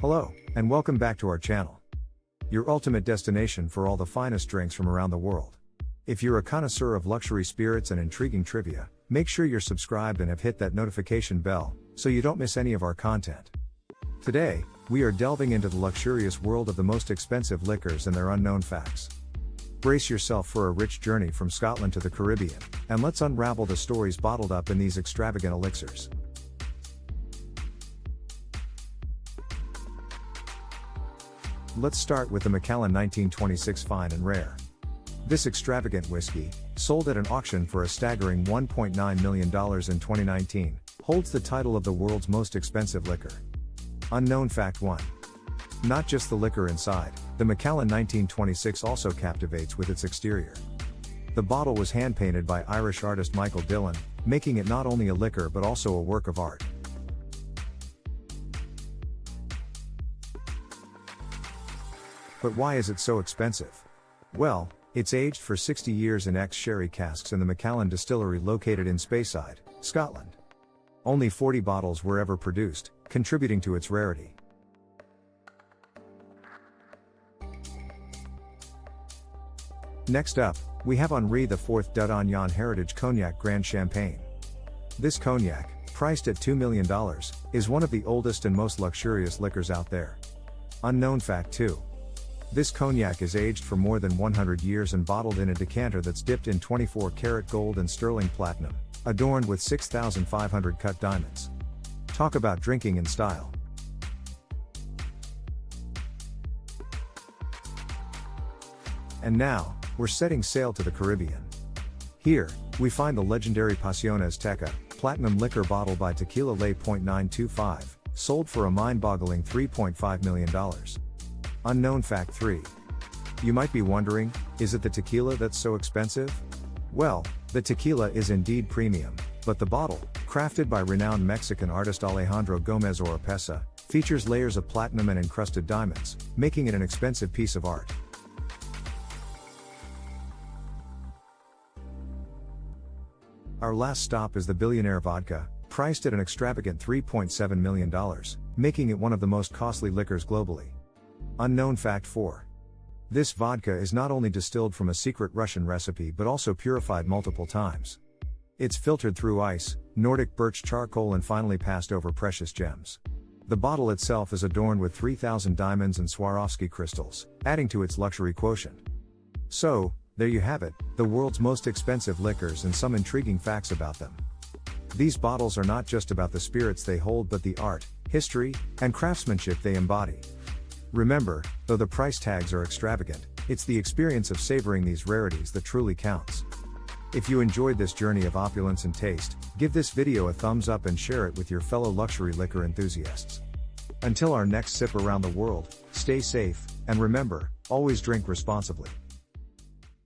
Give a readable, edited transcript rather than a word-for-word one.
Hello, and welcome back to our channel. Your ultimate destination for all the finest drinks from around the world. If you're a connoisseur of luxury spirits and intriguing trivia, make sure you're subscribed and have hit that notification bell, so you don't miss any of our content. Today, we are delving into the luxurious world of the most expensive liquors and their unknown facts. Brace yourself for a rich journey from Scotland to the Caribbean, and let's unravel the stories bottled up in these extravagant elixirs. Let's start with the Macallan 1926 Fine and Rare. This extravagant whiskey, sold at an auction for a staggering $1.9 million in 2019, holds the title of the world's most expensive liquor. Unknown Fact 1. Not just the liquor inside, the Macallan 1926 also captivates with its exterior. The bottle was hand-painted by Irish artist Michael Dillon, making it not only a liquor but also a work of art. But why is it so expensive? Well, it's aged for 60 years in ex-sherry casks in the Macallan distillery located in Speyside, Scotland. Only 40 bottles were ever produced, contributing to its rarity. Next up, we have Henri IV Dudagnon Heritage Cognac Grand Champagne. This cognac, priced at $2 million, is one of the oldest and most luxurious liquors out there. Unknown Fact 2. This cognac is aged for more than 100 years and bottled in a decanter that's dipped in 24-karat gold and sterling platinum, adorned with 6,500 cut diamonds. Talk about drinking in style. And now, we're setting sail to the Caribbean. Here, we find the legendary Pasión Azteca, platinum liquor bottle by Tequila Ley .925, sold for a mind-boggling $3.5 million. Unknown Fact 3. You might be wondering, is it the tequila that's so expensive? Well, the tequila is indeed premium, but the bottle, crafted by renowned Mexican artist Alejandro Gomez Oropesa, features layers of platinum and encrusted diamonds, making it an expensive piece of art. Our last stop is the Billionaire Vodka, priced at an extravagant $3.7 million, making it one of the most costly liquors globally. Unknown Fact 4. This vodka is not only distilled from a secret Russian recipe but also purified multiple times. It's filtered through ice, Nordic birch charcoal and finally passed over precious gems. The bottle itself is adorned with 3,000 diamonds and Swarovski crystals, adding to its luxury quotient. So, there you have it, the world's most expensive liquors and some intriguing facts about them. These bottles are not just about the spirits they hold but the art, history, and craftsmanship they embody. Remember, though the price tags are extravagant, it's the experience of savoring these rarities that truly counts. If you enjoyed this journey of opulence and taste, give this video a thumbs up and share it with your fellow luxury liquor enthusiasts. Until our next sip around the world, stay safe, and remember, always drink responsibly.